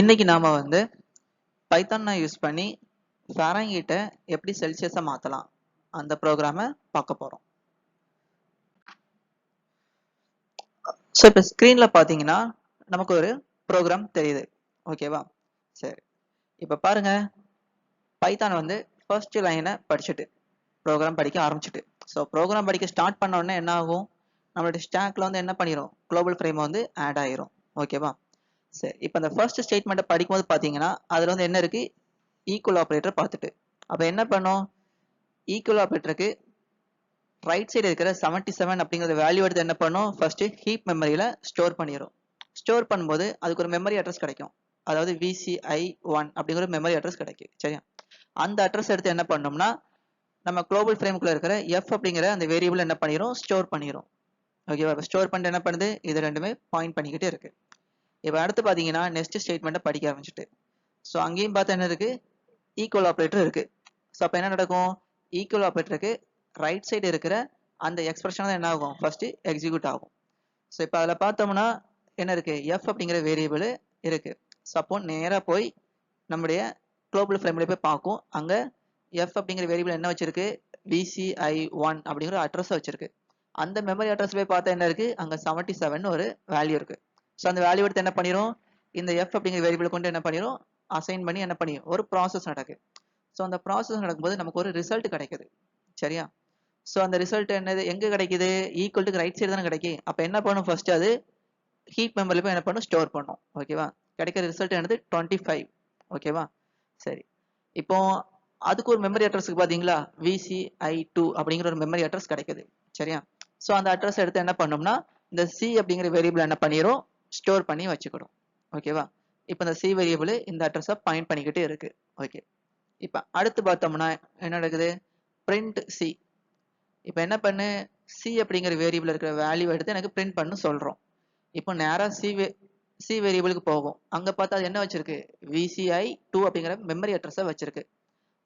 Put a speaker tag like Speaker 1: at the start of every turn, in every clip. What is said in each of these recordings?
Speaker 1: இன்னைக்கு நாம வந்து பைத்தானை யூஸ் பண்ணி ஃபாரன்ஹீட்டை எப்படி செல்சியஸா மாத்தலாம் அந்த ப்ரோக்ராமை பார்க்க போறோம். ஸோ இப்போ ஸ்க்ரீன்ல பார்த்தீங்கன்னா நமக்கு ஒரு ப்ரோக்ராம் தெரியுது. ஓகேவா? சரி, இப்போ பாருங்க, பைத்தான் வந்து ஃபர்ஸ்ட் லைனை படிச்சுட்டு ப்ரோக்ராம் படிக்க ஆரம்பிச்சுட்டு. ஸோ ப்ரோக்ராம் படிக்க ஸ்டார்ட் பண்ண உடனே என்ன ஆகும், நம்மளுடைய ஸ்டாக்ல வந்து என்ன பண்ணிடும், குளோபல் ஃப்ரேம் வந்து ஆட் ஆயிரும். ஓகேவா? சரி, இப்போ அந்த ஃபர்ஸ்ட் ஸ்டேட்மெண்ட்டை படிக்கும்போது பார்த்தீங்கன்னா அதில் வந்து என்ன இருக்கு, ஈக்குவல் ஆப்ரேட்டர் பார்த்துட்டு அப்போ என்ன பண்ணும், ஈக்குவல் ஆப்ரேட்டருக்கு ரைட் சைடு இருக்கிற 77 அப்படிங்கிற வேல்யூ எடுத்து என்ன பண்ணும், ஃபர்ஸ்ட் ஹீப் மெமரியில ஸ்டோர் பண்ணிடும். ஸ்டோர் பண்ணும்போது அதுக்கு ஒரு மெமரி அட்ரஸ் கிடைக்கும், அதாவது VCI1 அப்படிங்கிற மெமரி அட்ரஸ் கிடைக்கும். சரியா? அந்த அட்ரஸ் எடுத்து என்ன பண்ணோம்னா நம்ம குளோபல் ஃப்ரேமுக்குள்ள இருக்கிற F அப்படிங்கிற அந்த வேரியபிள் என்ன பண்ணிடும், ஸ்டோர் பண்ணிடும். ஓகேவா? இப்போ ஸ்டோர் பண்ணிட்டு என்ன பண்ணுது, இது ரெண்டுமே பாயிண்ட் பண்ணிக்கிட்டே இருக்கு. இப்போ அடுத்து பார்த்தீங்கன்னா நெக்ஸ்ட் ஸ்டேட்மெண்ட்டை படிக்க ஆரம்பிச்சுட்டு, ஸோ அங்கேயும் பார்த்தா என்ன இருக்கு, ஈக்குவல் ஆப்ரேட்டர் இருக்கு. ஸோ அப்போ என்ன நடக்கும், ஈக்குவல் ஆப்ரேட்டருக்கு ரைட் சைடு இருக்கிற அந்த எக்ஸ்பிரஷன் தான் என்ன ஆகும், ஃபர்ஸ்ட் எக்ஸிக்யூட் ஆகும். ஸோ இப்போ அதில் பார்த்தோம்னா என்ன இருக்கு, எஃப் அப்படிங்கிற வேரியபிள் இருக்கு. ஸோ அப்போ நேராக போய் நம்முடைய குளோபல் ஃப்ரேம்ல போய் பார்க்கும், அங்கே எஃப் அப்படிங்கிற வேரியபிள் என்ன வச்சிருக்கு, VCI1 அப்படிங்கிற அட்ரஸ் வச்சிருக்கு. அந்த மெமரி அட்ரஸ் போய் பார்த்தா என்ன இருக்கு, அங்கே 77 ஒரு வேல்யூ இருக்கு. ஸோ அந்த வேல்யூ எடுத்து என்ன பண்ணிடும், இந்த எஃப் அப்படிங்கிற வேரியபிள் கொண்டு என்ன பண்ணிடும், அசைன் பண்ணி என்ன பண்ணி ஒரு ப்ராசஸ் நடக்கு. ஸோ அந்த ப்ராசஸ் நடக்கும்போது நமக்கு ஒரு ரிசல்ட் கிடைக்குது. சரியா? ஸோ அந்த ரிசல்ட் என்னது, எங்க கிடைக்குது, ஈக்குவல் டு ரைட் சைடு தானே கிடைக்கும். அப்போ என்ன பண்ணும், ஃபர்ஸ்ட் அது ஹீப் மெமரியில் போய் என்ன பண்ணும், ஸ்டோர் பண்ணும். ஓகேவா? கிடைக்கிற ரிசல்ட் என்னது 25. ஓகேவா? சரி, இப்போ அதுக்கு ஒரு மெமரி அட்ரஸ்க்கு பார்த்தீங்களா, VCI2 அப்படிங்கிற ஒரு மெமரி அட்ரஸ் கிடைக்குது. சரியா? ஸோ அந்த அட்ரஸ் எடுத்து என்ன பண்ணோம்னா இந்த சி அப்படிங்கிற வேரியபிள் என்ன பண்ணிடும், ஸ்டோர் பண்ணி வச்சுக்கிடும். ஓகேவா? இப்போ இந்த சி வேரியபிள் இந்த அட்ரஸை பாயிண்ட் பண்ணிக்கிட்டே இருக்கு. ஓகே, இப்போ அடுத்து பார்த்தோம்னா என்ன நடக்குது, பிரிண்ட் சி. இப்போ என்ன பண்ணு, சி அப்படிங்கிற வேரியபிள் இருக்கிற வேல்யூ எடுத்து எனக்கு பிரிண்ட் பண்ணு சொல்றோம். இப்போ நேராக சி வேரியபிளுக்கு போகும். அங்க பார்த்தா அது என்ன வச்சிருக்கு, VCI2 அப்படிங்கிற மெமரி அட்ரஸை வச்சிருக்கு.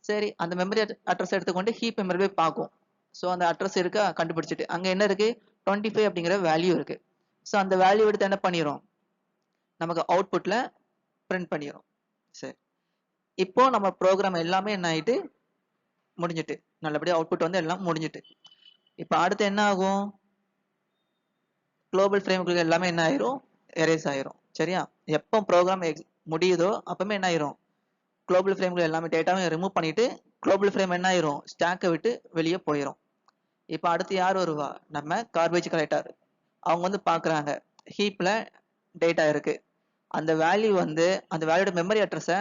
Speaker 1: சரி, அந்த மெமரி அட்ரஸ் எடுத்துக்கொண்டு ஹீப் மெமரி போய் பார்க்கும். ஸோ அந்த அட்ரஸ் இருக்கா, கண்டுபிடிச்சிட்டு அங்க என்ன இருக்கு, 25 அப்படிங்கிற வேல்யூ இருக்கு. ஸோ அந்த வேல்யூ எடுத்து என்ன பண்ணிரும், நமக்கு அவுட்புட்ல பிரிண்ட் பண்ணிடும். சரி, இப்போ நம்ம ப்ரோக்ராம் எல்லாமே என்ன ஆயிட்டு முடிஞ்சிட்டு, நல்லபடியா அவுட்புட் வந்து எல்லாம் முடிஞ்சிட்டு. இப்போ அடுத்து என்ன ஆகும், குளோபல் ஃப்ரேமுக்கு எல்லாமே என்ன ஆயிரும், எரேஸ் ஆயிரும். சரியா? எப்போ ப்ரோக்ராம் முடியுதோ அப்பவுமே என்ன ஆயிரும், குளோபல் ஃப்ரேம்ல எல்லாமே டேட்டாவும் ரிமூவ் பண்ணிட்டு குளோபல் ஃப்ரேம் என்ன ஆயிரும், ஸ்டாக்கை விட்டு வெளியே போயிடும். இப்போ அடுத்து யார் வருவா, நம்ம கார்பேஜ் கலெக்டர். அவங்க வந்து பார்க்குறாங்க ஹீப்ல டேட்டா இருக்கு, அந்த வேல்யூ வந்து அந்த வேல்யூட மெமரி அட்ரஸை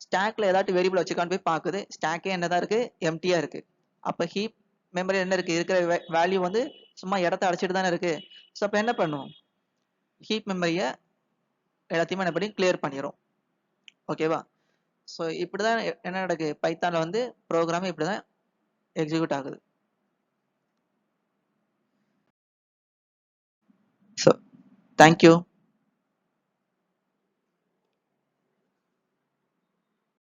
Speaker 1: ஸ்டாக்ல ஏதாச்சும் வேரியபிள் வச்சுக்கான்னு போய் பார்க்குது, ஸ்டாக்கே என்னதான் இருக்கு, எம்டியா இருக்கு. அப்போ ஹீப் மெமரி என்ன இருக்கு, இருக்கிற வேல்யூ வந்து சும்மா இடத்த அடைச்சிட்டு தானே இருக்கு. ஸோ அப்போ என்ன பண்ணும், ஹீப் மெமரியை எல்லாத்தையுமே என்ன பண்ணி கிளியர் பண்ணிடும். ஓகேவா? ஸோ இப்படிதான் என்ன நடக்குது, பைத்தான்ல வந்து ப்ரோக்ராம் இப்படிதான் எக்ஸிக்யூட் ஆகுது. So thank you.